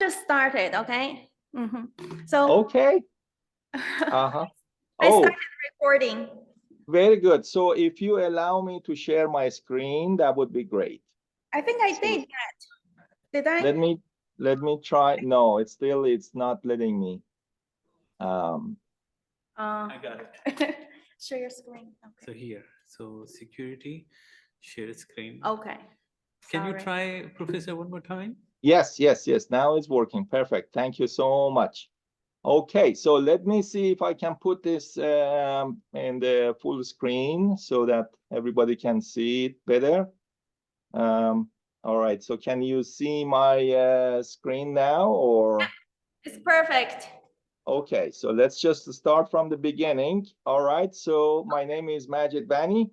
just started, okay? So Okay. I Oh, started recording. very good. So if you allow me to share my screen, that would be great. I think I So did that. Did I? let me try. No, it's not letting me. I got it. Share your screen. Okay. So here, so security, share screen. Okay. Can you Sorry. try, Professor, one more time? Yes. Now it's working. Perfect. Thank you so much. Okay, so let me see if I can put this in the full screen so that everybody can see it better. All right, so can you see my screen now, or? It's perfect. Okay, so let's just start from the beginning. All right, so my name is Majid Bani.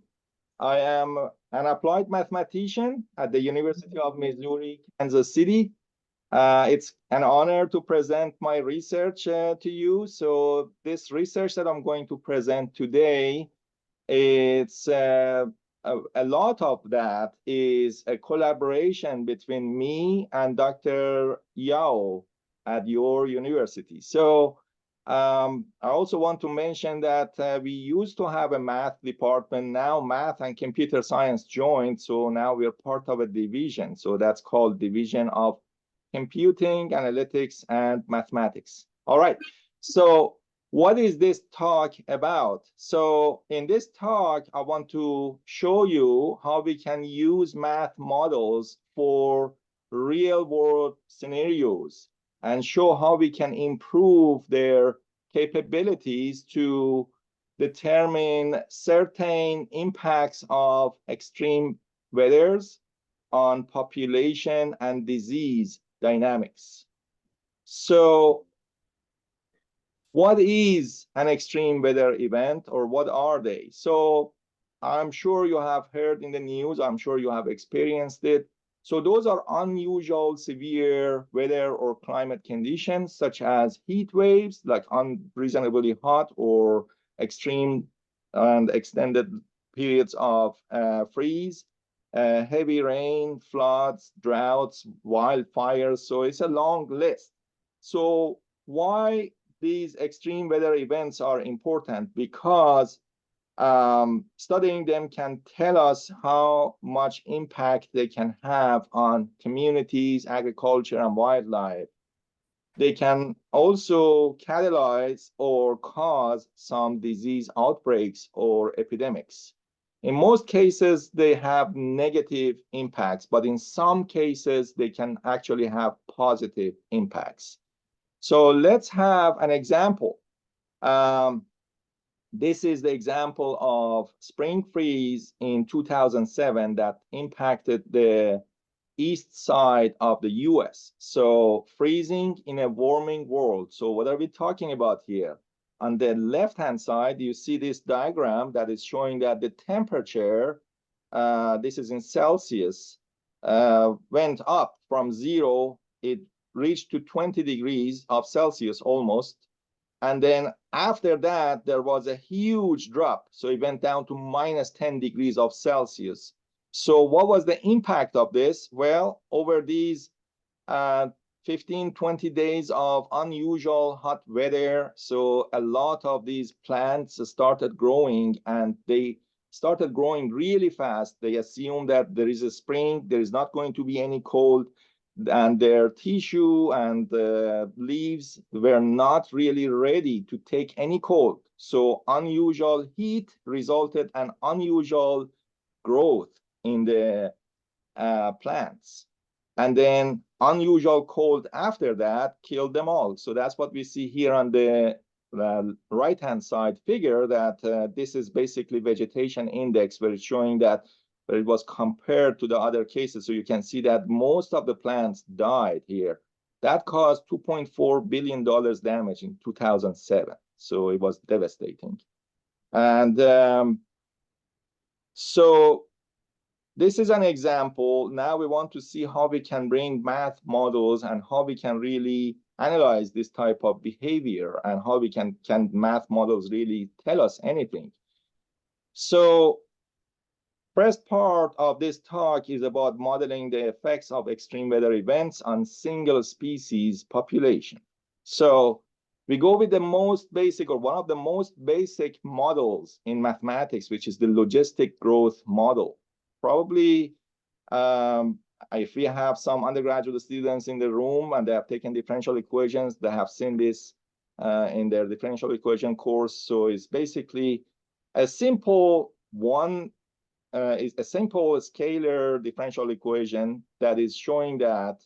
I am an applied mathematician at the University of Missouri, Kansas City. It's an honor to present my research to you. So this research that I'm going to present today, it's a lot of that is a collaboration between me and Dr. Yao at your university. So I also want to mention that we used to have a math department. Now math and computer science joined. So now we're part of a division. So that's called Division of Computing, Analytics, and Mathematics. All right. So what is this talk about? So in this talk, I want to show you how we can use math models for real world scenarios and show how we can improve their capabilities to determine certain impacts of extreme weathers on population and disease dynamics. So what is an extreme weather event, or what are they? So I'm sure you have heard in the news, I'm sure you have experienced it. So those are unusual severe weather or climate conditions, such as heat waves, like unreasonably hot or extreme and extended periods of freeze, heavy rain, floods, droughts, wildfires. So it's a long list. So why these extreme weather events are important? Because studying them can tell us how much impact they can have on communities, agriculture, and wildlife. They can also catalyze or cause some disease outbreaks or epidemics. In most cases, they have negative impacts, but in some cases, they can actually have positive impacts. So let's have an example. This is the example of spring freeze in 2007 that impacted the east side of the US. So freezing in a warming world. So what are we talking about here? On the left-hand side, you see this diagram that is showing that the temperature, this is in Celsius, went up from 0. It reached to 20 degrees of Celsius almost. And then after that, there was a huge drop. So it went down to minus 10 degrees of Celsius. So what was the impact of this? Well, over these 15, 20 days of unusual hot weather, so a lot of these plants started growing, and they started growing really fast. They assume that there is a spring, there is not going to be any cold, and their tissue and leaves were not really ready to take any cold. So unusual heat resulted in unusual growth in the plants. And then unusual cold after that killed them all. So that's what we see here on the right-hand side figure, that this is basically vegetation index, where it's showing that it was compared to the other cases. So you can see that most of the plants died here. That caused $2.4 billion damage in 2007. So it was devastating. And so this is an example. Now we want to see how we can bring math models and how we can really analyze this type of behavior, and how we can math models really tell us anything. So first part of this talk is about modeling the effects of extreme weather events on single species population. So we go with the most basic, or one of the most basic models in mathematics, which is the logistic growth model. Probably, if we have some undergraduate students in the room and they have taken differential equations, they have seen this in their differential equation course. So it's basically a simple is a simple scalar differential equation that is showing that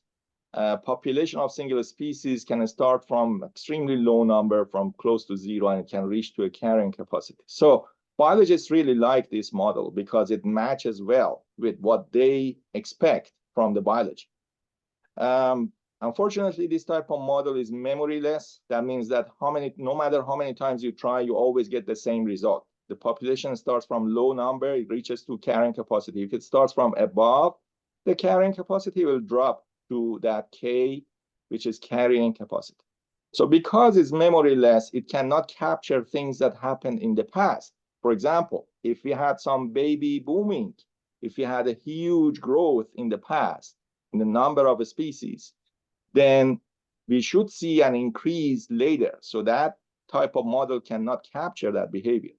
population of single species can start from extremely low number, from close to zero, and it can reach to a carrying capacity. So biologists really like this model because it matches well with what they expect from the biology. Unfortunately, this type of model is memoryless. That means that no matter how many times you try, you always get the same result. The population starts from low number, it reaches to carrying capacity. If it starts from above the carrying capacity, it will drop to that K, which is carrying capacity. So because it's memoryless, it cannot capture things that happened in the past. For example, if we had some baby booming, if we had a huge growth in the past in the number of species, then we should see an increase later. So that type of model cannot capture that behavior.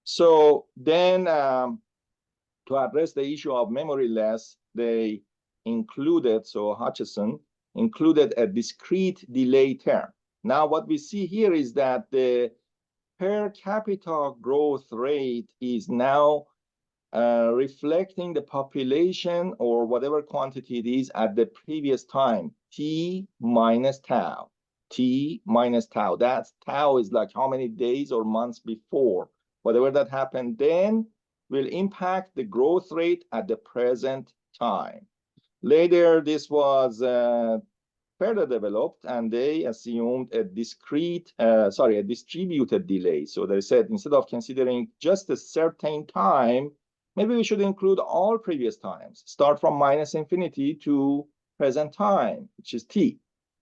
So then to address the issue of memoryless, they included, so Hutchison included a discrete delay term. Now what we see here is that the per capita growth rate is now reflecting the population or whatever quantity it is at the previous time, t minus tau. T minus tau. That's tau is like how many days or months before. Whatever that happened then will impact the growth rate at the present time. Later, this was further developed, and they assumed a distributed delay. So they said, instead of considering just a certain time, maybe we should include all previous times, start from minus infinity to present time, which is t.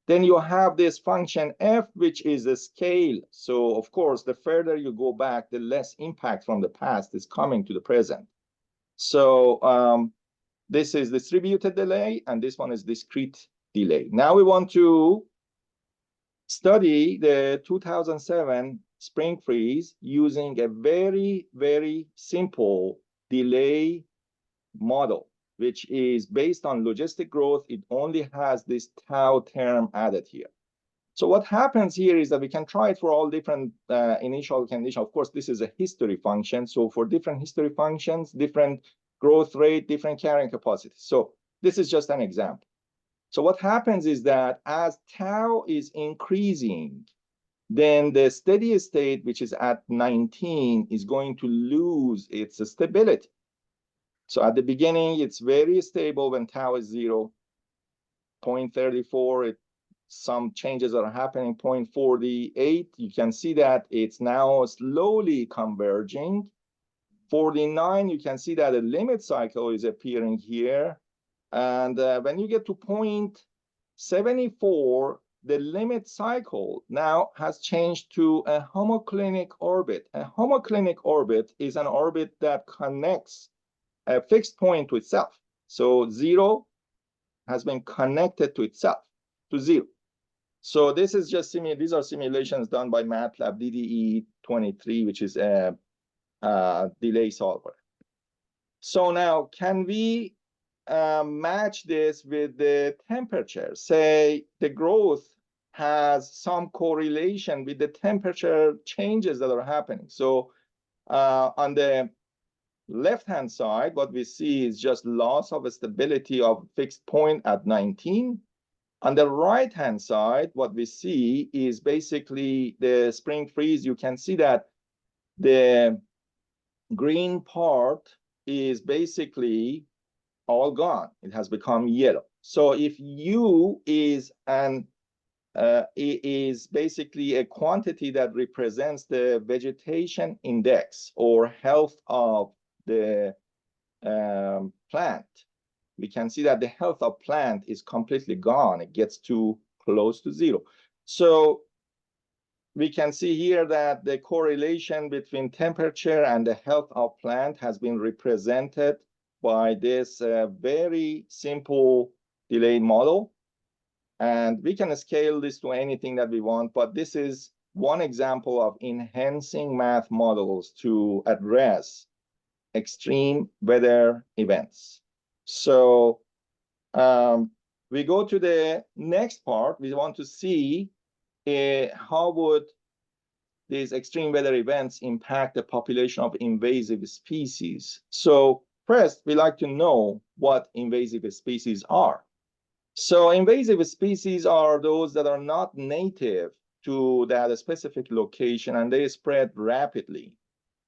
Then you have this function f, which is a scale. So of course, the further you go back, the less impact from the past is coming to the present. So this is distributed delay, and this one is discrete delay. Now we want to study the 2007 spring freeze using a very, very simple delay model, which is based on logistic growth. It only has this tau term added here. So what happens here is that we can try it for all different initial conditions. Of course, this is a history function. So for different history functions, different growth rate, different carrying capacity. So this is just an example. So what happens is that as tau is increasing, then the steady state, which is at 19, is going to lose its stability. So at the beginning, it's very stable when tau is 0. 0.34, some changes are happening. 0.48, you can see that it's now slowly converging. 49, you can see that a limit cycle is appearing here. And when you get to 0.74, the limit cycle now has changed to a homoclinic orbit. A homoclinic orbit is an orbit that connects a fixed point to itself. So 0 has been connected to itself, to 0. So this is just these are simulations done by MATLAB DDE 23, which is a delay solver. So now, can we match this with the temperature? Say the growth has some correlation with the temperature changes that are happening. So on the left-hand side, what we see is just loss of stability of fixed point at 19. On the right-hand side, what we see is basically the spring freeze. You can see that the green part is basically all gone. It has become yellow. So if U is basically a quantity that represents the vegetation index or health of the plant, we can see that the health of plant is completely gone. It gets too close to 0. So we can see here that the correlation between temperature and the health of plant has been represented by this very simple delayed model. And we can scale this to anything that we want, but this is one example of enhancing math models to address extreme weather events. So we go to the next part. We want to see how would these extreme weather events impact the population of invasive species. So first, we like to know what invasive species are. So invasive species are those that are not native to that specific location, and they spread rapidly.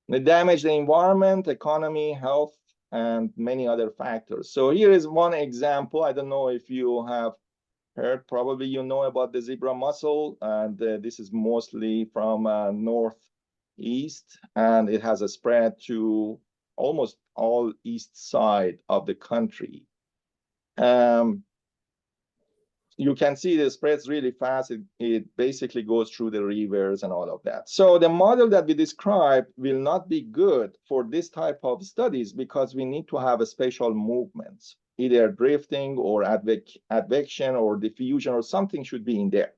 They damage the environment, economy, health, and many other factors. So here is one example. I don't know if you have heard, probably you know about the zebra mussel, and this is mostly from northeast, and it has a spread to almost all east side of the country. You can see it spreads really fast. It basically goes through the rivers and all of that. So the model that we described will not be good for this type of studies because we need to have a special movements, either drifting or advection or diffusion or something should be in there.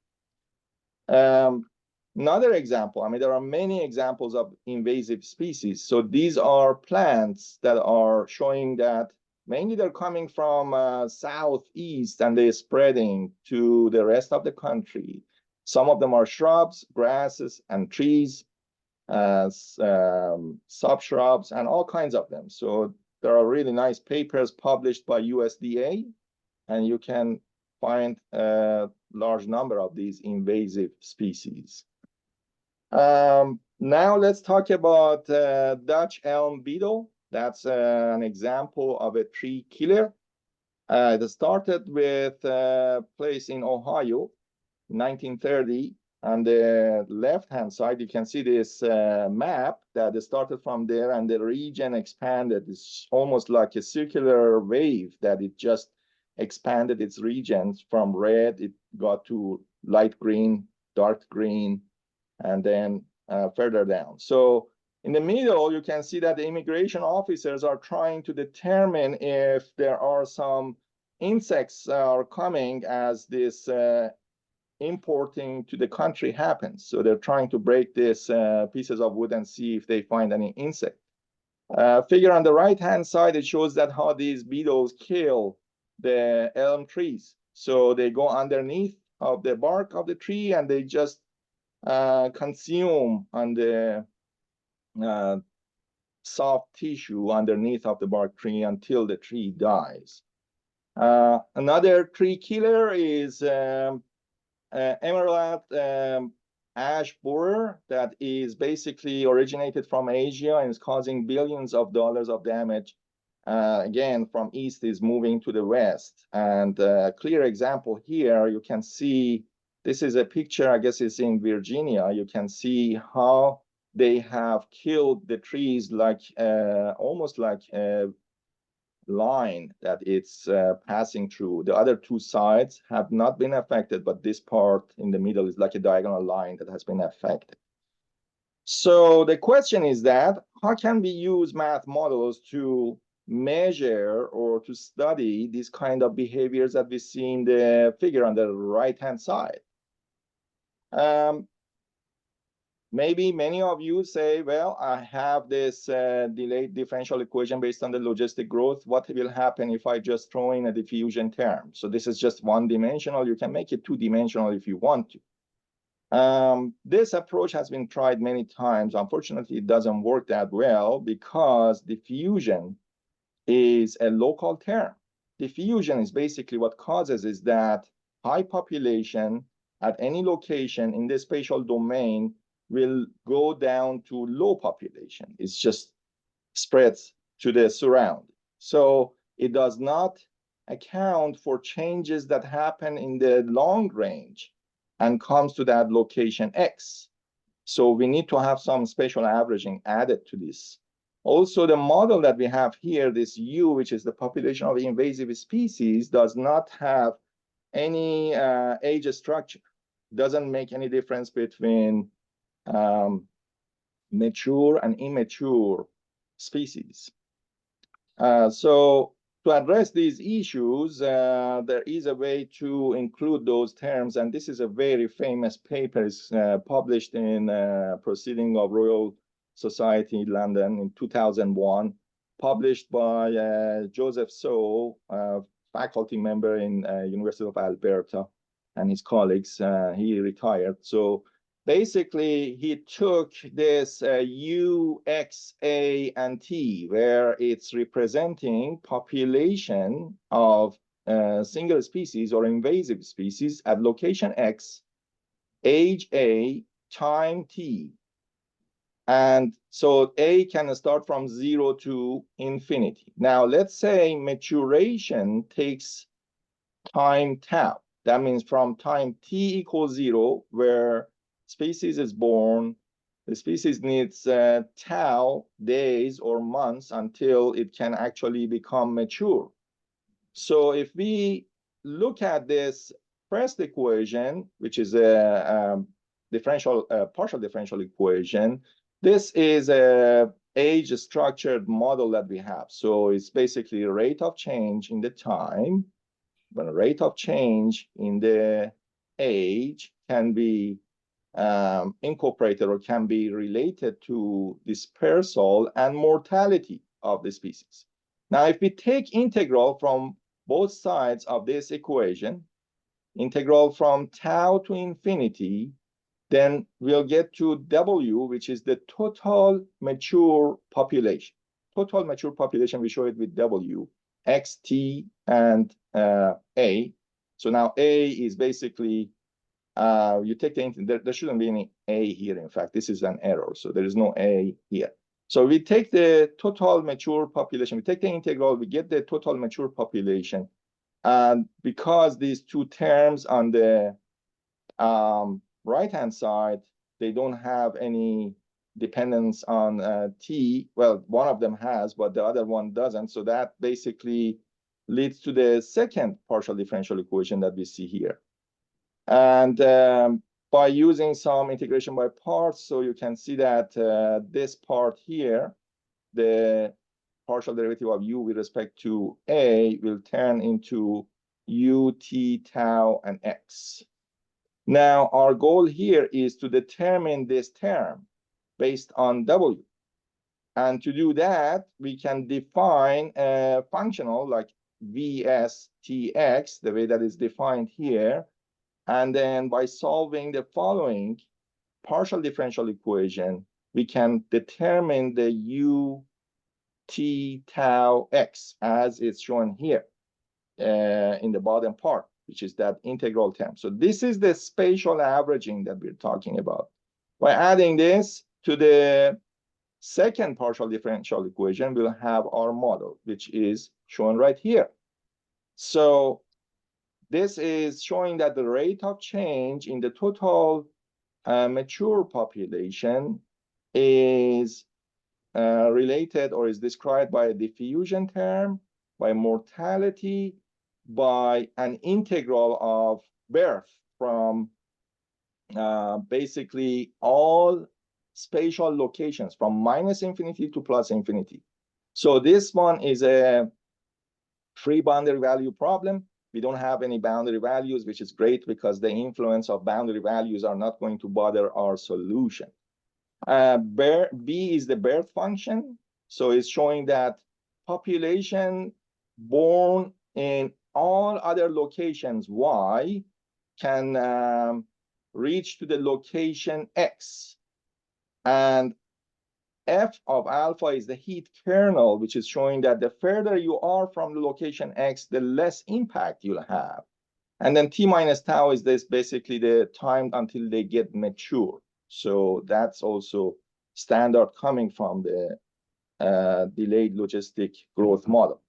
Another example, I mean, there are many examples of invasive species. So these are plants that are showing that mainly they're coming from southeast and they're spreading to the rest of the country. Some of them are shrubs, grasses, and trees, sub-shrubs, and all kinds of them. So there are really nice papers published by USDA, and you can find a large number of these invasive species. Now let's talk about Dutch elm beetle. That's an example of a tree killer. It started with a place in Ohio, 1930. On the left-hand side, you can see this map that started from there, and the region expanded. It's almost like a circular wave that it just expanded its regions from red. It got to light green, dark green, and then further down. So in the middle, you can see that the immigration officers are trying to determine if there are some insects are coming as this importing to the country happens. So they're trying to break these pieces of wood and see if they find any insect. Figure on the right-hand side, it shows that how these beetles kill the elm trees. So they go underneath of the bark of the tree and they just consume on the soft tissue underneath of the bark tree until the tree dies. Another tree killer is emerald ash borer that is basically originated from Asia and is causing billions of dollars of damage. Again, from east is moving to the west. And a clear example here, you can see, this is a picture, I guess it's in Virginia. You can see how they have killed the trees like almost like a line that it's passing through. The other two sides have not been affected, but this part in the middle is like a diagonal line that has been affected. So the question is that how can we use math models to measure or to study these kind of behaviors that we see in the figure on the right-hand side? Maybe many of you say, well, I have this delayed differential equation based on the logistic growth. What will happen if I just throw in a diffusion term? So this is just one-dimensional. You can make it two-dimensional if you want to. This approach has been tried many times. Unfortunately, it doesn't work that well because diffusion is a local term. Diffusion is basically what causes is that high population at any location in the spatial domain will go down to low population. It just spreads to the surrounding. So it does not account for changes that happen in the long range and comes to that location X. So we need to have some spatial averaging added to this. Also, the model that we have here, this U, which is the population of invasive species, does not have any age structure. It doesn't make any difference between mature and immature species. So to address these issues, there is a way to include those terms, and this is a very famous paper published in Proceeding of Royal Society, London, in 2001, published by Joseph So, faculty member in University of Alberta, and his colleagues. He retired. So basically, he took this U, X, A, and T, where it's representing population of single species or invasive species at location X, age A, time T. And so A can start from 0 to infinity. Now, let's say maturation takes time tau. That means from time T equals 0, where species is born, the species needs tau days or months until it can actually become mature. So if we look at this first equation, which is a partial differential equation, this is a age-structured model that we have. So it's basically a rate of change in the time, but a rate of change in the age can be incorporated or can be related to dispersal and mortality of the species. Now, if we take integral from both sides of this equation, integral from tau to infinity, then we'll get to W, which is the total mature population. Total mature population, we show it with W, X, T, and A. So now A is basically, you take there shouldn't be any A here. In fact, this is an error. So there is no A here. So we take the total mature population, we take the integral, we get the total mature population. And because these two terms on the right-hand side, they don't have any dependence on T. Well, one of them has, but the other one doesn't. So that basically leads to the second partial differential equation that we see here. And by using some integration by parts, so you can see that this part here, the partial derivative of u with respect to A will turn into u, t, tau, and x. Now, our goal here is to determine this term based on W. And to do that, we can define a functional like VSTX, the way that is defined here. And then by solving the following partial differential equation, we can determine the U, T, tau, X as it's shown here in the bottom part, which is that integral term. So this is the spatial averaging that we're talking about. By adding this to the second partial differential equation, we'll have our model, which is shown right here. So this is showing that the rate of change in the total mature population is related or is described by a diffusion term, by mortality, by an integral of birth from basically all spatial locations from minus infinity to plus infinity. So this one is a free boundary value problem. We don't have any boundary values, which is great because the influence of boundary values are not going to bother our solution. B is the birth function. So it's showing that population born in all other locations Y can reach to the location X. And F of alpha is the heat kernel, which is showing that the further you are from the location X, the less impact you'll have. And then T minus tau is this basically the time until they get mature. So that's also standard coming from the delayed logistic growth model.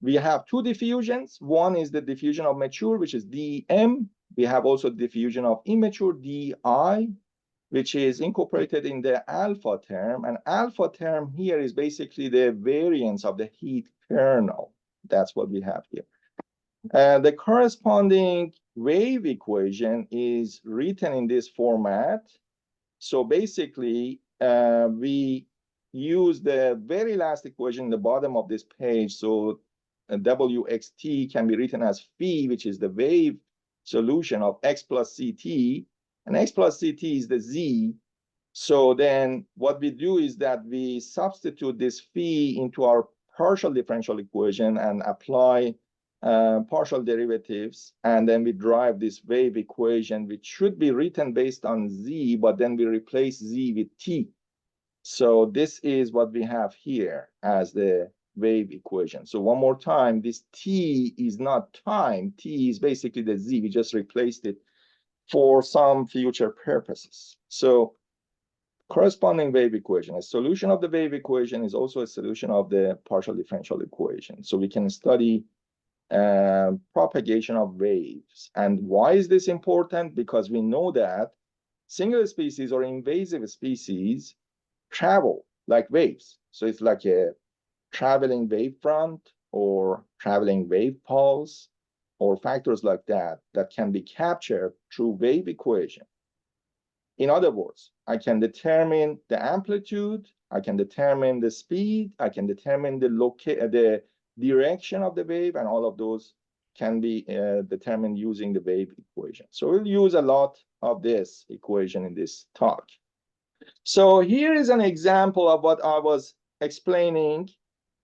We have two diffusions. One is the diffusion of mature, which is DM. We have also diffusion of immature, DI, which is incorporated in the alpha term. And alpha term here is basically the variance of the heat kernel. That's what we have here. The corresponding wave equation is written in this format. So basically, we use the very last equation in the bottom of this page. So wxt can be written as phi, which is the wave solution of x plus ct, and x plus ct is the z. So then what we do is that we substitute this phi into our partial differential equation and apply partial derivatives, and then we derive this wave equation, which should be written based on z, but then we replace z with t. So this is what we have here as the wave equation. So one more time, this t is not time, t is basically the z. We just replaced it for some future purposes. So corresponding wave equation, a solution of the wave equation is also a solution of the partial differential equation. So we can study propagation of waves. And why is this important? Because we know that single species or invasive species travel like waves. So it's like a traveling wave front or traveling wave pulse or factors like that that can be captured through wave equation. In other words, I can determine the amplitude, I can determine the speed, I can determine the direction of the wave, and all of those can be determined using the wave equation. So we'll use a lot of this equation in this talk. So here is an example of what I was explaining.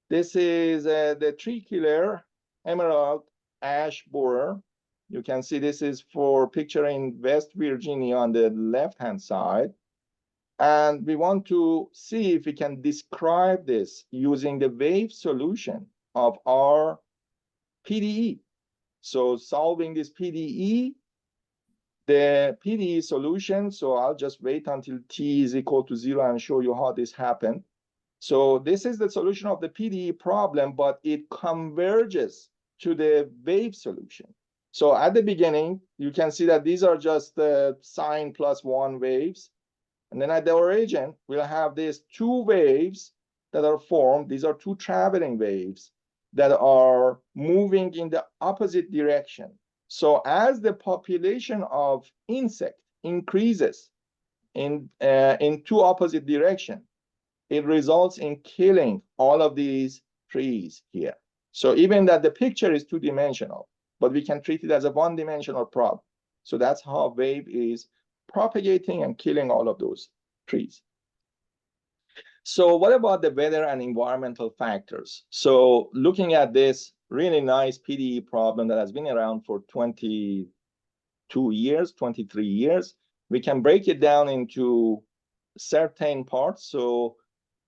This is the tree killer emerald ash borer. You can see this is for picture in West Virginia on the left-hand side. And we want to see if we can describe this using the wave solution of our PDE. So solving this PDE, the PDE solution, so I'll just wait until t is equal to 0 and show you how this happened. So this is the solution of the PDE problem, but it converges to the wave solution. So at the beginning, you can see that these are just the sine plus 1 waves. And then at the origin, we'll have these two waves that are formed. These are two traveling waves that are moving in the opposite direction. So as the population of insect increases in two opposite directions, it results in killing all of these trees here. So even that the picture is two-dimensional, but we can treat it as a one-dimensional problem. So that's how wave is propagating and killing all of those trees. So what about the weather and environmental factors? So looking at this really nice PDE problem that has been around for 22 years, 23 years, we can break it down into certain parts. So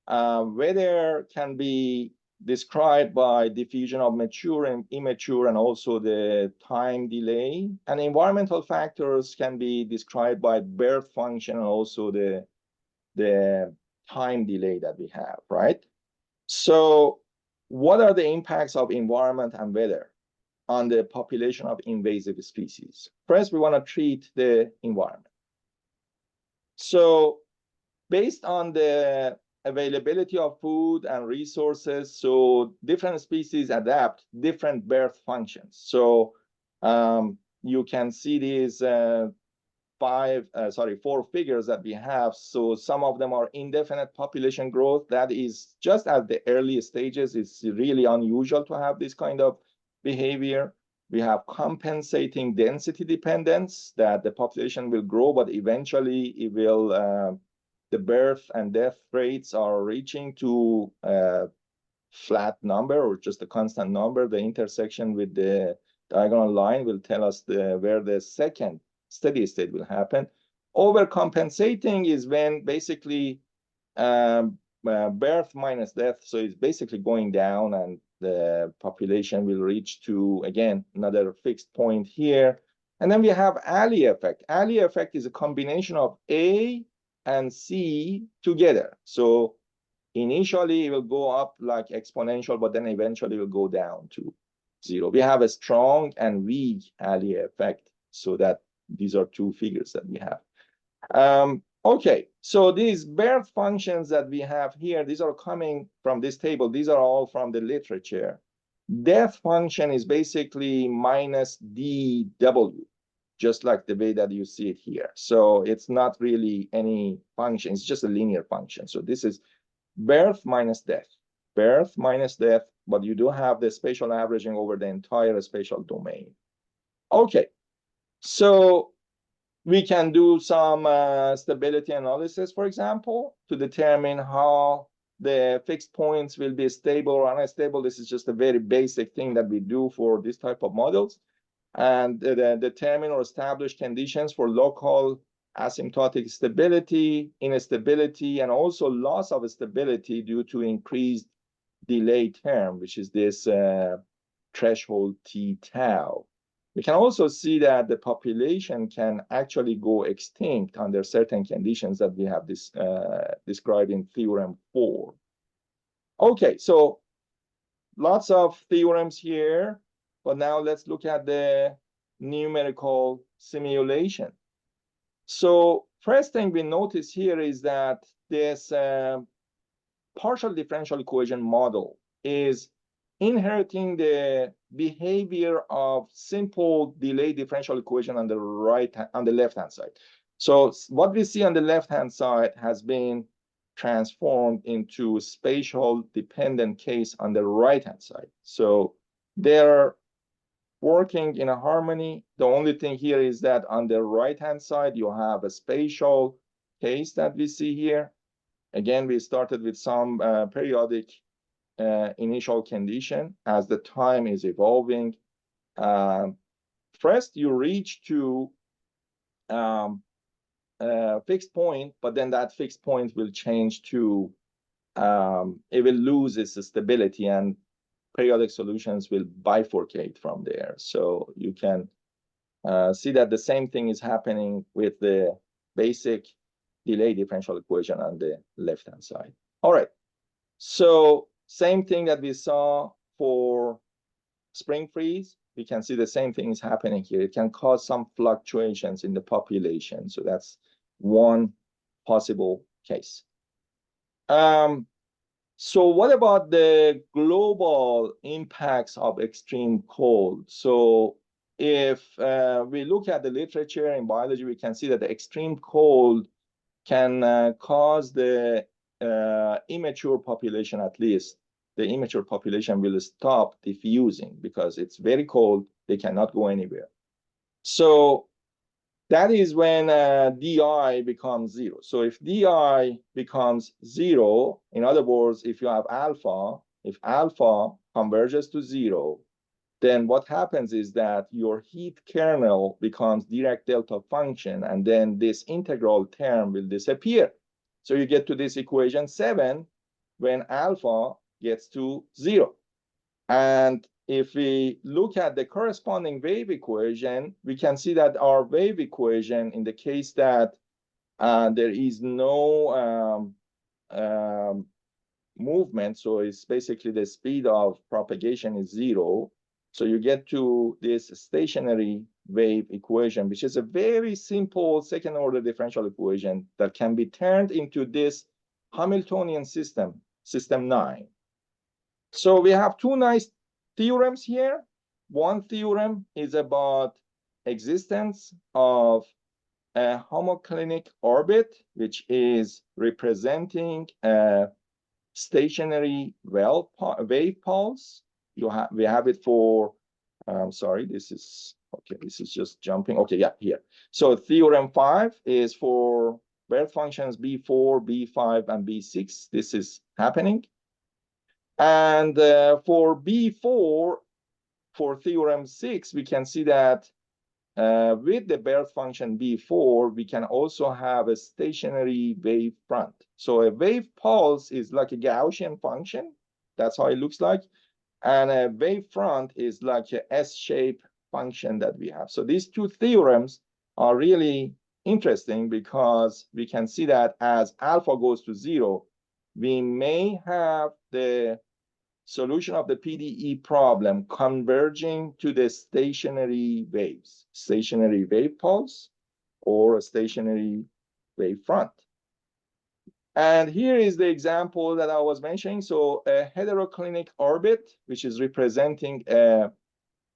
weather can be described by diffusion of mature and immature and also the time delay. And environmental factors can be described by birth function and also the time delay that we have, right? So what are the impacts of environment and weather on the population of invasive species? First, we want to treat the environment. So based on the availability of food and resources, so different species adapt different birth functions. So you can see these four figures that we have. So some of them are indefinite population growth. That is just at the early stages. It's really unusual to have this kind of behavior. We have compensating density dependence, that the population will grow, but eventually it will, the birth and death rates are reaching to a flat number or just a constant number. The intersection with the diagonal line will tell us where the second steady state will happen. Overcompensating is when basically birth minus death, so it's basically going down and the population will reach to, again, another fixed point here. And then we have alley effect. Alley effect is a combination of A and C together. So initially it will go up like exponential, but then eventually it will go down to 0. We have a strong and weak alley effect, so that these are two figures that we have. Okay, so these birth functions that we have here, these are coming from this table. These are all from the literature. Death function is basically minus dw, just like the way that you see it here. So it's not really any function. It's just a linear function. So this is birth minus death, birth minus death, but you do have the spatial averaging over the entire spatial domain. Okay, so we can do some stability analysis, for example, to determine how the fixed points will be stable or unstable. This is just a very basic thing that we do for this type of models. And determine or establish conditions for local asymptotic stability, instability, and also loss of stability due to increased delay term, which is this threshold T tau. We can also see that the population can actually go extinct under certain conditions that we have described in theorem 4. Okay, so lots of theorems here, but now let's look at the numerical simulation. So first thing we notice here is that this partial differential equation model is inheriting the behavior of simple delay differential equation on the left-hand side. So what we see on the left-hand side has been transformed into spatial dependent case on the right-hand side. So they're working in a harmony. The only thing here is that on the right-hand side, you have a spatial case that we see here. Again, we started with some periodic initial condition. As the time is evolving, first you reach to fixed point, but then that fixed point will change to, it will lose its stability and periodic solutions will bifurcate from there. So you can see that the same thing is happening with the basic delay differential equation on the left-hand side. All right, so same thing that we saw for spring freeze, we can see the same thing is happening here. It can cause some fluctuations in the population. So that's one possible case. So what about the global impacts of extreme cold? So if we look at the literature in biology, we can see that the extreme cold can cause the immature population, at least the immature population will stop diffusing because it's very cold, they cannot go anywhere. So that is when DI becomes 0. So if DI becomes 0, in other words, if you have alpha, if alpha converges to 0, then what happens is that your heat kernel becomes direct delta function, and then this integral term will disappear. So you get to this equation 7 when alpha gets to 0. And if we look at the corresponding wave equation, we can see that our wave equation, in the case that there is no movement, so it's basically the speed of propagation is 0. So you get to this stationary wave equation, which is a very simple second-order differential equation that can be turned into this Hamiltonian system, system 9. So we have two nice theorems here. One theorem is about existence of a homoclinic orbit, which is representing a stationary wave pulse. We have it for, sorry, this is, okay, this is just jumping. Okay, yeah, here. So theorem 5 is for birth functions B4, B5, and B6. This is happening. And for B4, for theorem 6, we can see that with the birth function B4, we can also have a stationary wave front. So a wave pulse is like a Gaussian function. That's how it looks like. And a wave front is like a S-shaped function that we have. So these two theorems are really interesting because we can see that as alpha goes to 0, we may have the solution of the PDE problem converging to the stationary waves, stationary wave pulse or a stationary wave front. And here is the example that I was mentioning. So a heteroclinic orbit, which is representing a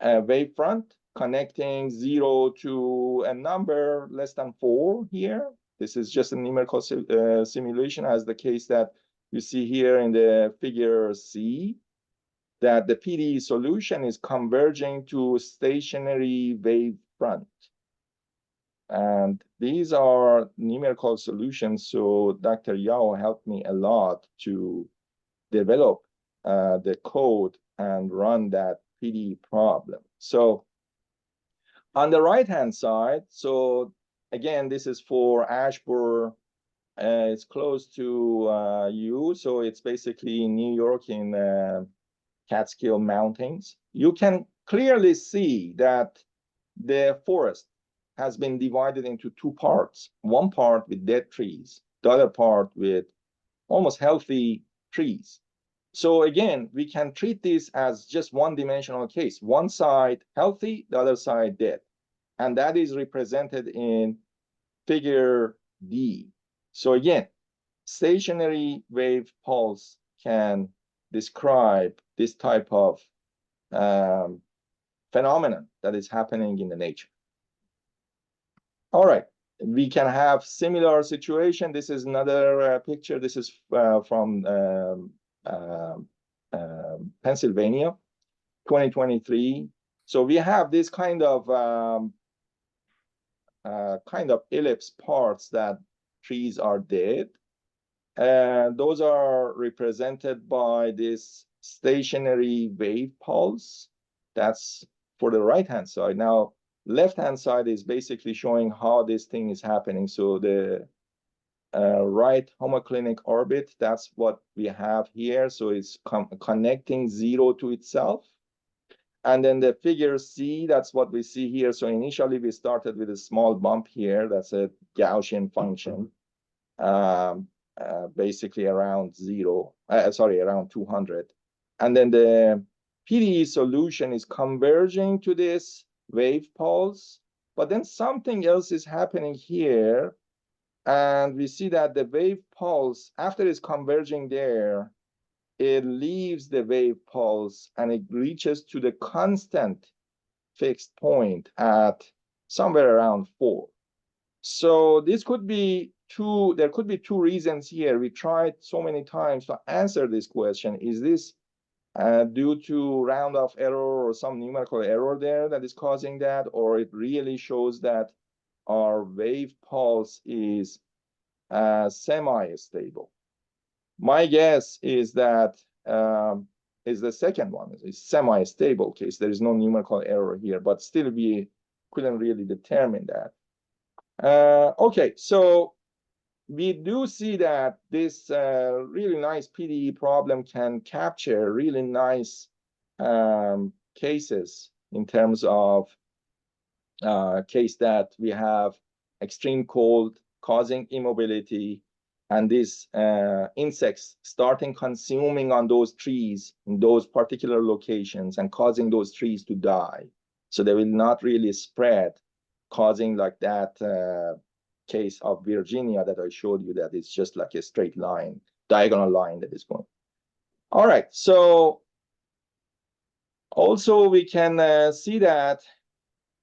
wave front connecting 0 to a number less than 4 here. This is just a numerical simulation as the case that You see here in the figure C that the PDE solution is converging to stationary wave front. And these are numerical solutions. So Dr. Yao helped me a lot to develop the code and run that PDE problem. So on the right-hand side, so again, this is for Ashburn. It's close to you, so it's basically in New York in Catskill Mountains. You can clearly see that the forest has been divided into two parts. One part with dead trees, the other part with almost healthy trees. So again, we can treat this as just one-dimensional case. One side healthy, the other side dead. And that is represented in figure D. So again, stationary wave pulse can describe this type of phenomenon that is happening in the nature. All right, we can have similar situation. This is another picture. This is from Pennsylvania, 2023. So we have this kind of ellipse parts that trees are dead. And those are represented by this stationary wave pulse. That's for the right-hand side. Now, left-hand side is basically showing how this thing is happening. So the right homoclinic orbit, that's what we have here. So it's connecting zero to itself. And then the figure C, that's what we see here. So initially we started with a small bump here. That's a Gaussian function, basically around around 200. And then the PDE solution is converging to this wave pulse, but then something else is happening here. And we see that the wave pulse, after it's converging there, it leaves the wave pulse and it reaches to the constant fixed point at somewhere around 4. So this could be there could be two reasons here. We tried so many times to answer this question. Is this due to round-off error or some numerical error there that is causing that, or it really shows that our wave pulse is semi-stable? My guess is that is the second one, is semi-stable case. There is no numerical error here, but still we couldn't really determine that. Okay, so we do see that this really nice PDE problem can capture really nice cases in terms of case that we have extreme cold causing immobility, and these insects starting consuming on those trees in those particular locations and causing those trees to die. So they will not really spread, causing like that case of Virginia that I showed you, that it's just like a straight line, diagonal line that is going. All right, so also we can see that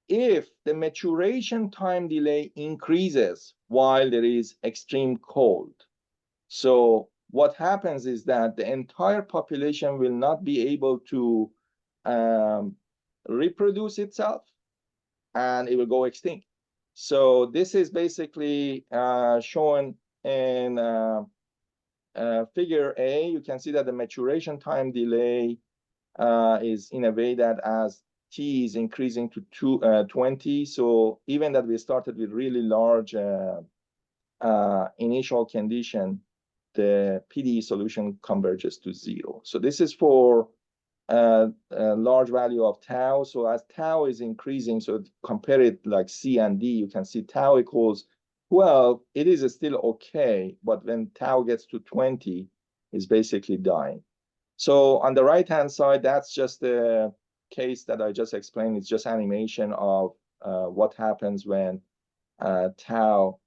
if the maturation time delay increases while there is extreme cold, so what happens is that the entire population will not be able to reproduce itself and it will go extinct. So this is basically shown in figure A. You can see that the maturation time delay is in a way that as T is increasing to 20. So even that we started with really large initial condition, the PDE solution converges to 0. So this is for a large value of tau. So as tau is increasing, so compare it like C and D, you can see tau equals 12. It is still okay, but when tau gets to 20, it's basically dying. So on the right-hand side, that's just the case that I just explained. It's just animation of what happens when tau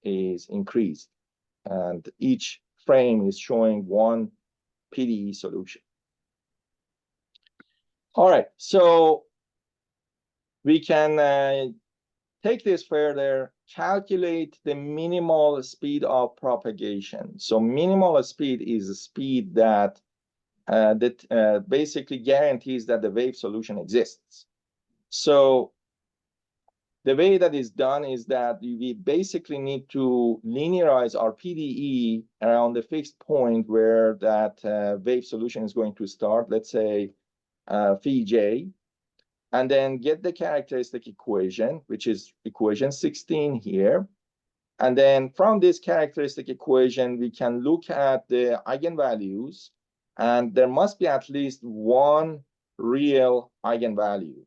is increased. And each frame is showing one PDE solution. All right, so we can take this further, calculate the minimal speed of propagation. So minimal speed is a speed that basically guarantees that the wave solution exists. So the way that is done is that we basically need to linearize our PDE around the fixed point where that wave solution is going to start, let's say phi j, and then get the characteristic equation, which is equation 16 here. And then from this characteristic equation, we can look at the eigenvalues, and there must be at least one real eigenvalue.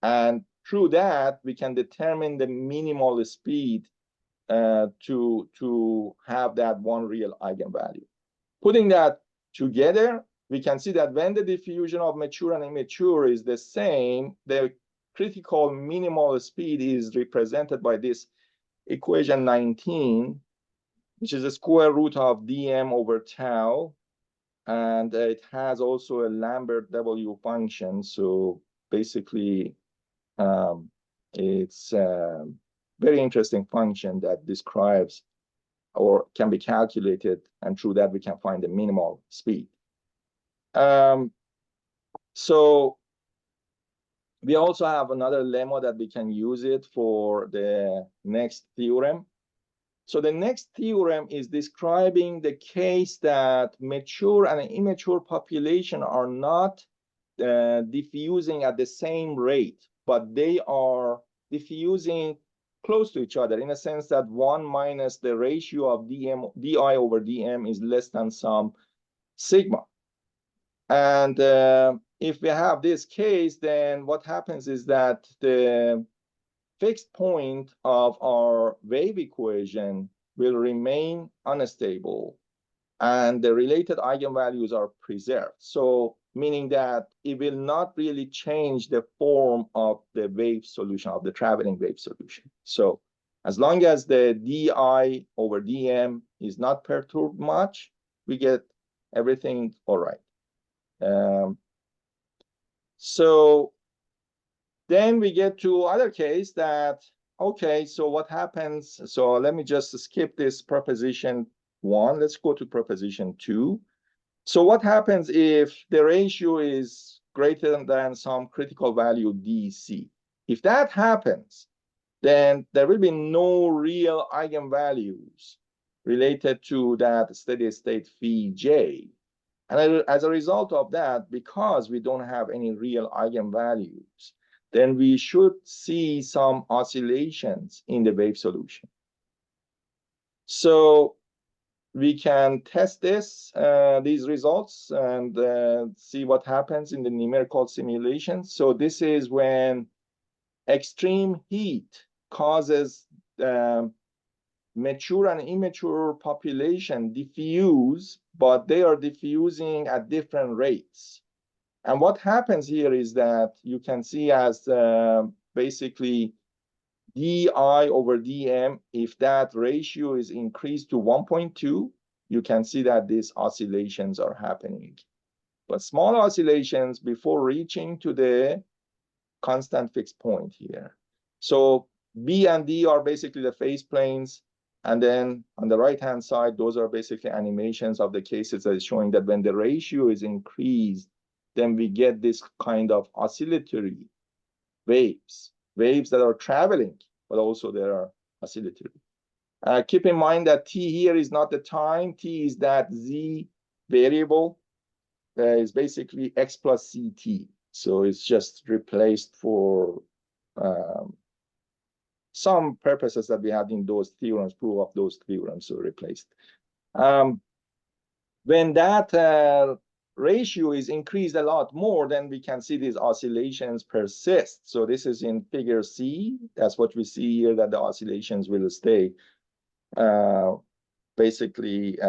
And through that, we can determine the minimal speed to have that one real eigenvalue. Putting that together, we can see that when the diffusion of mature and immature is the same, the critical minimal speed is represented by this equation 19, which is the square root of dm over tau. And it has also a Lambert W function. So basically, it's a very interesting function that describes or can be calculated, and through that we can find the minimal speed. So we also have another lemma that we can use it for the next theorem. So the next theorem is describing the case that mature and immature population are not diffusing at the same rate, but they are diffusing close to each other in a sense that 1 minus the ratio of di over dm is less than some sigma. And if we have this case, then what happens is that the fixed point of our wave equation will remain unstable, and the related eigenvalues are preserved. So meaning that it will not really change the form of the wave solution, of the traveling wave solution. So as long as the di over dm is not perturbed much, we get everything all right. So then we get to other case that, okay, so what happens? So let me just skip this proposition 1. Let's go to proposition 2. So what happens if the ratio is greater than some critical value dc? If that happens, then there will be no real eigenvalues related to that steady state phi j. And as a result of that, because we don't have any real eigenvalues, then we should see some oscillations in the wave solution. So we can test these results and see what happens in the numerical simulation. So this is when extreme heat causes mature and immature population diffuse, but they are diffusing at different rates. And what happens here is that you can see as basically di over dm, if that ratio is increased to 1.2, you can see that these oscillations are happening. But small oscillations before reaching to the constant fixed point here. So B and D are basically the phase planes. And then on the right-hand side, those are basically animations of the cases that is showing that when the ratio is increased, then we get this kind of oscillatory waves that are traveling, but also they are oscillatory. Keep in mind that t here is not the time. T is that z variable is basically x plus ct. So it's just replaced for some purposes that we had in those theorems, proof of those theorems, so replaced. When that ratio is increased a lot more, then we can see these oscillations persist. So this is in figure C. That's what we see here, that the oscillations will stay basically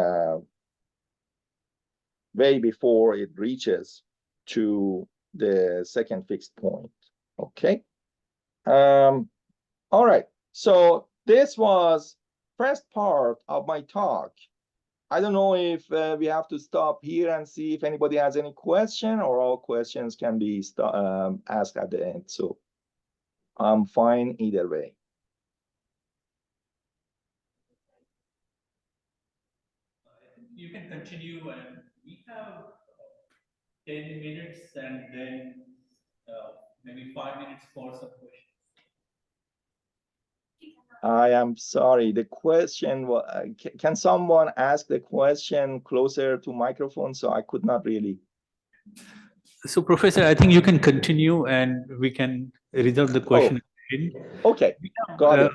way before it reaches to the second fixed point. Okay. All right. So this was first part of my talk. I don't know if we have to stop here and see if anybody has any question, or all questions can be asked at the end. So I'm fine either way. you can continue, and we have 10 minutes and then maybe 5 minutes for some questions. I am sorry. The question was, can someone ask the question closer to microphone? So I could not really. So, Professor, I think you can continue, and we can resolve the question. Okay, got it.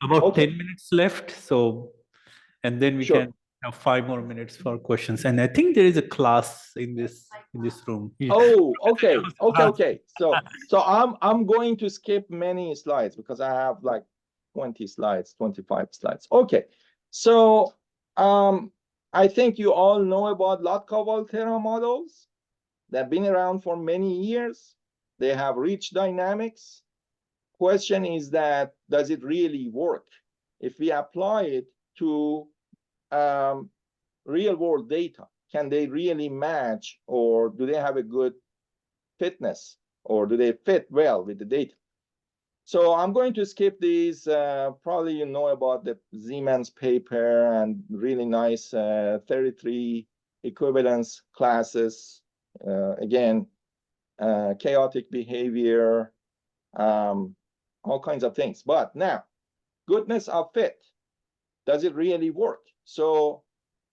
About Okay. 10 minutes left. So, and then we Sure. can have 5 more minutes for questions. And I think there is a class in this room. Oh, okay. So I'm going to skip many slides because I have like 20 slides, 25 slides. Okay. So I think you all know about Lotka-Volterra models. They've been around for many years. They have rich dynamics. Question is that, does it really work? If we apply it to real world data, can they really match, or do they have a good fitness, or do they fit well with the data? So I'm going to skip these. Probably you know about the Siemens paper and really nice 33 equivalence classes. Again, chaotic behavior, all kinds of things. But now, goodness of fit. Does it really work? So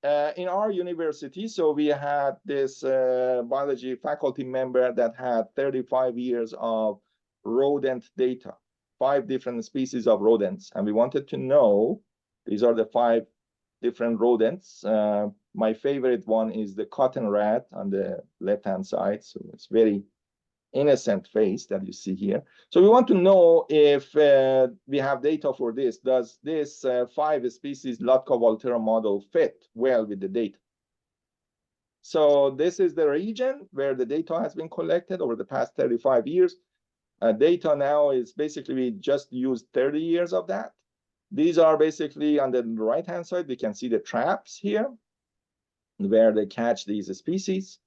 in our university, so we had this biology faculty member that had 35 years of rodent data, 5 different species of rodents. And we wanted to know, these are the 5 different rodents. My favorite one is the cotton rat on the left-hand side. So it's very innocent face that you see here. So we want to know if we have data for this. Does this 5 species Lotka-Volterra model fit well with the data? So this is the region where the data has been collected over the past 35 years. Data now is basically, we just used 30 years of that. These are basically on the right-hand side, we can see the traps here where they catch these species.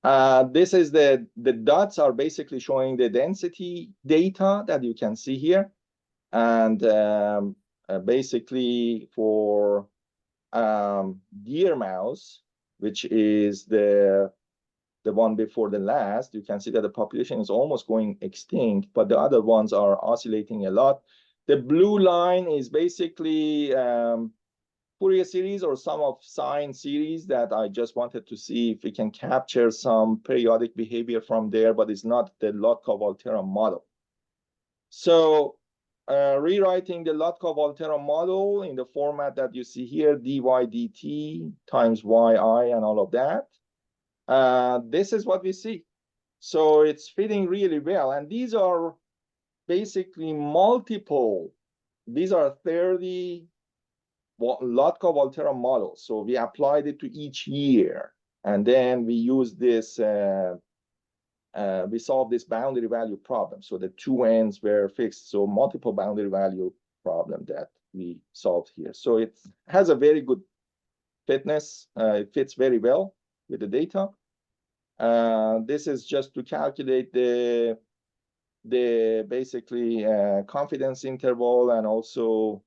This is the dots are basically showing the density data that you can see here. And basically for deer mouse, which is the one before the last, you can see that the population is almost going extinct, but the other ones are oscillating a lot. The blue line is basically Fourier series or sum of sine series that I just wanted to see if we can capture some periodic behavior from there, but it's not the Lotka-Volterra model. So rewriting the Lotka-Volterra model in the format that you see here, dy dt times yi and all of that. This is what we see. So it's fitting really well. And these are basically multiple. These are 30 Lotka-Volterra model. So we applied it to each year, and then we used this, we solved this boundary value problem. So the 2 ends were fixed. So multiple boundary value problem that we solved here. So it has a very good fitness. It fits very well with the data. This is just to calculate the basically confidence interval and also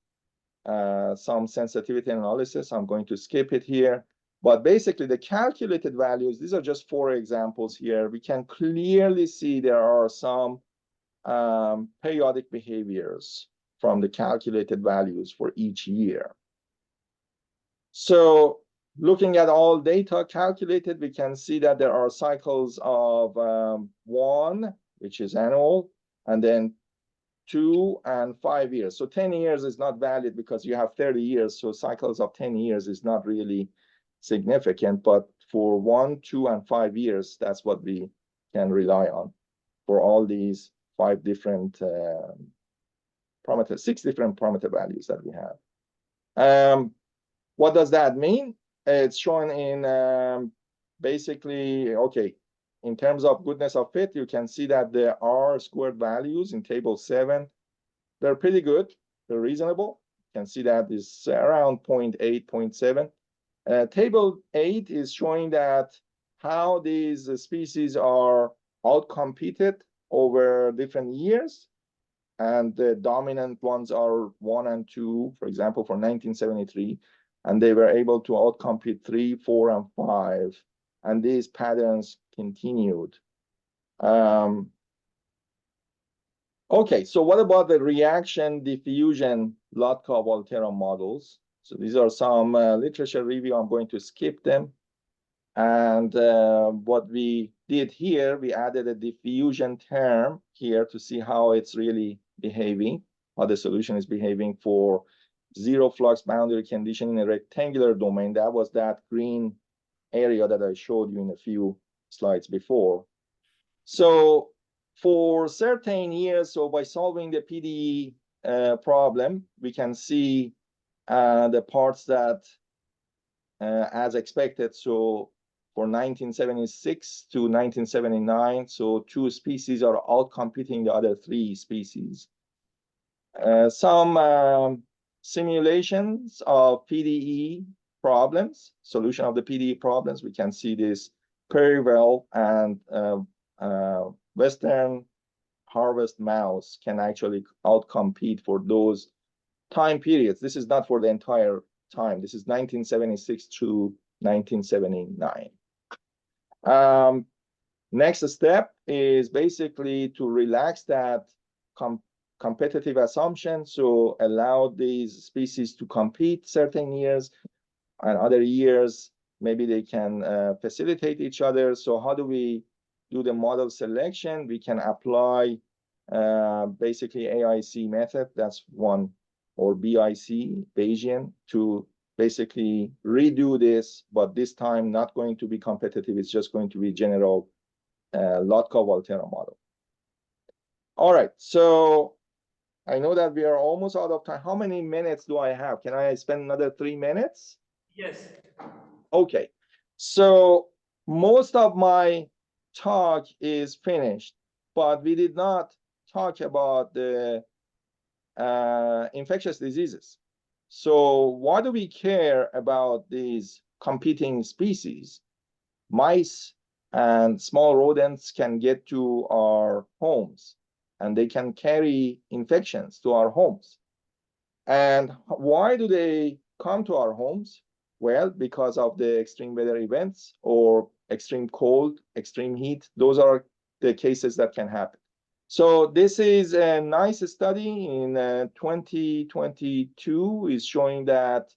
some sensitivity analysis. I'm going to skip it here. But basically, the calculated values, these are just 4 examples here. We can clearly see there are some periodic behaviors from the calculated values for each year. So looking at all data calculated, we can see that there are cycles of 1, which is annual, and then 2 and 5 years. So 10 years is not valid because you have 30 years. So cycles of 10 years is not really significant. But for 1, 2, and 5 years, that's what we can rely on for all these 5 different parameters, 6 different parameter values that we have. What does that mean? It's shown in basically, okay, in terms of goodness of fit, you can see that the R squared values in table 7, they're pretty good. They're reasonable. You can see that is around 0.8, 0.7. Table 8 is showing that how these species are outcompeted over different years. And the dominant ones are 1 and 2, for example, for 1973. and they were able to outcompete 3, 4, and 5, and these patterns continued. Okay, so what about the reaction diffusion Lotka-Volterra models? So these are some literature review. I'm going to skip them. And what we did here, we added a diffusion term here to see how it's really behaving, how the solution is behaving for zero flux boundary condition in a rectangular domain. That was that green area that I showed you in a few slides before. So for certain years, so by solving the PDE problem, we can see the parts that as expected. So for 1976 to 1979, so 2 species are outcompeting the other 3 species. Some simulations of PDE problems, solution of the PDE problems, we can see this very well, and Western harvest mouse can actually outcompete for those time periods. This is not for the entire time. This is 1976 to 1979. Next step is basically to relax that competitive assumption, so allow these species to compete certain years, and other years maybe they can facilitate each other. So how do we do the model selection? We can apply basically AIC method, that's one, or BIC, Bayesian, to basically redo this, but this time not going to be competitive. It's just going to be general Lotka-Volterra model. All right, so I know that we are almost out of time. How many minutes do I have? Can I spend another 3 minutes? Yes. Okay, so most of my talk is finished, but we did not talk about the infectious diseases. So why do we care about these competing species? Mice and small rodents can get to our homes, and they can carry infections to our homes. And why do they come to our homes? Well, because of the extreme weather events or extreme cold, extreme heat. Those are the cases that can happen. So this is a nice study in 2022 is showing that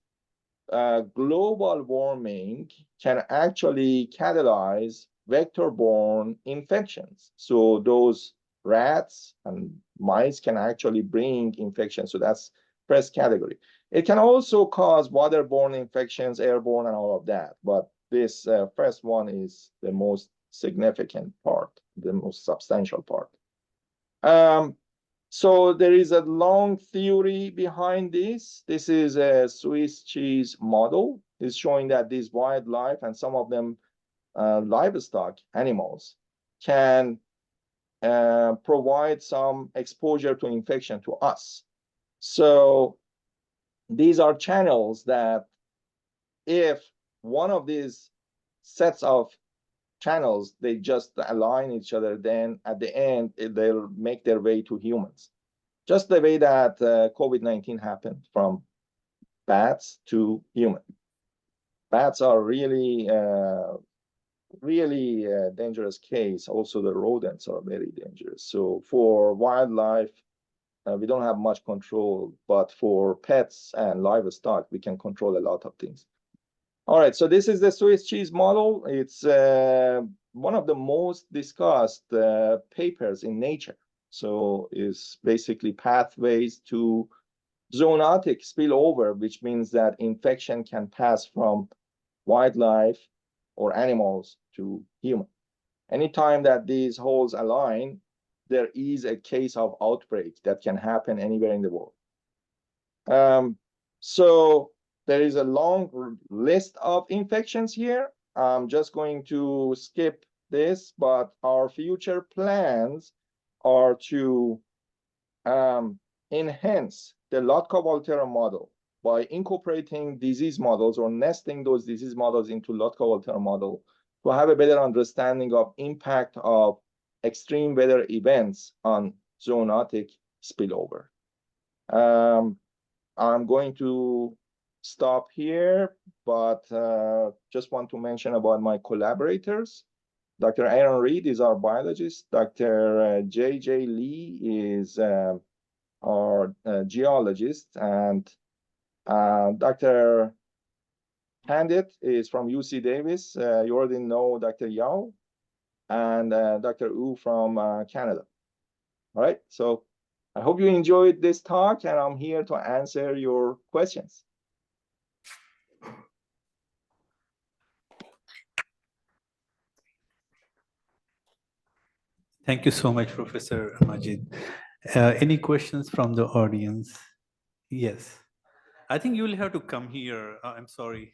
global warming can actually catalyze vector-borne infections. So those rats and mice can actually bring infections. So that's first category. It can also cause waterborne infections, airborne, and all of that. But this first one is the most significant part, the most substantial part. So there is a long theory behind this. This is a Swiss cheese model. It's showing that these wildlife and some of them livestock animals can provide some exposure to infection to us. So these are channels that if one of these sets of channels, they just align each other, then at the end, they'll make their way to humans. Just the way that COVID-19 happened from bats to human. Bats are really, really dangerous case. Also, the rodents are very dangerous. So for wildlife, we don't have much control, but for pets and livestock, we can control a lot of things. All right, so this is the Swiss cheese model. It's one of the most discussed papers in Nature. So it's basically pathways to zoonotic spillover, which means that infection can pass from wildlife or animals to human. Anytime that these holes align, there is a case of outbreak that can happen anywhere in the world. So there is a long list of infections here. I'm just going to skip this, but our future plans are to enhance the Lotka-Volterra model by incorporating disease models or nesting those disease models into Lotka-Volterra model to have a better understanding of impact of extreme weather events on zoonotic spillover. I'm going to stop here, but just want to mention about my collaborators. Dr. Aaron Reed is our biologist. Dr. J.J. Lee is our geologist, and Dr. Pandit is from UC Davis. You already know Dr. Yao, and Dr. Wu from Canada. All right, so I hope you enjoyed this talk, and I'm here to answer your questions. Thank you so much, Professor Majid. Any questions from the audience? Yes. I think you will have to come here. I'm sorry.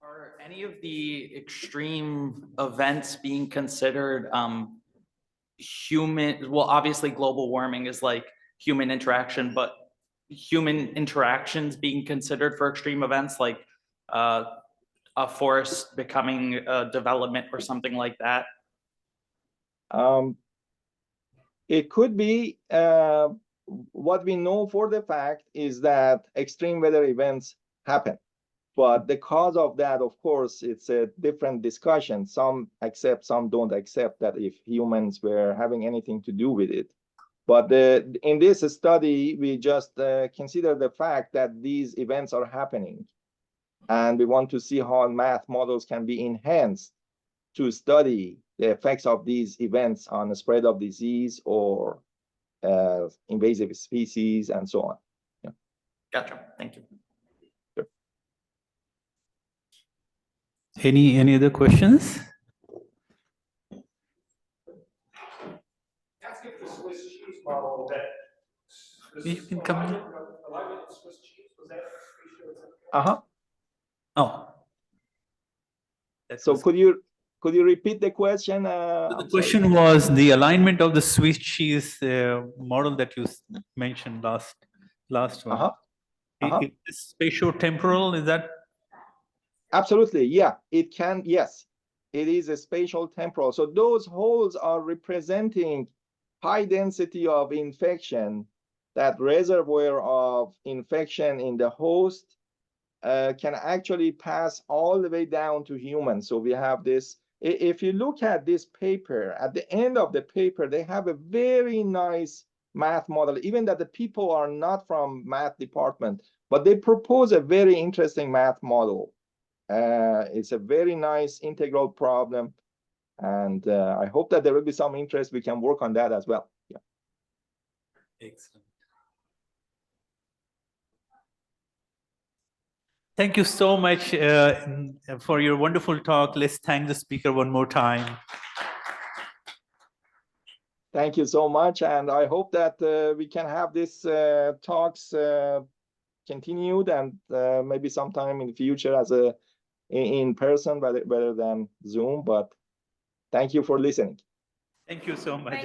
Are any of the extreme events being considered human? Well, obviously global warming is like human interaction, but human interactions being considered for extreme events like a forest becoming a development or something like that? It could be. What we know for the fact is that extreme weather events happen. But the cause of that, of course, it's a different discussion. Some accept, some don't accept that if humans were having anything to do with it. But in this study, we just consider the fact that these events are happening. And we want to see how math models can be enhanced to study the effects of these events on the spread of disease or invasive species and so on. Yeah. Gotcha. Thank you. Any other questions? Ask if the Swiss cheese model that. You can come in. Alignment of Swiss cheese, was that? Oh. So could you repeat the question? The question was the alignment of the Swiss cheese model that you mentioned last one. Is this spatio-temporal? Is that? Absolutely, yeah. It can, yes. It is a spatial temporal. So those holes are representing high density of infection. That reservoir of infection in the host can actually pass all the way down to humans. So we have this. If you look at this paper, at the end of the paper, they have a very nice math model, even that the people are not from math department, but they propose a very interesting math model. It's a very nice integral problem. And I hope that there will be some interest. We can work on that as well. Yeah. Excellent. Thank you so much for your wonderful talk. Let's thank the speaker one more time. Thank you so much. And I hope that we can have these talks continued and maybe sometime in the future as in person rather than Zoom. But thank you for listening. Thank you so much.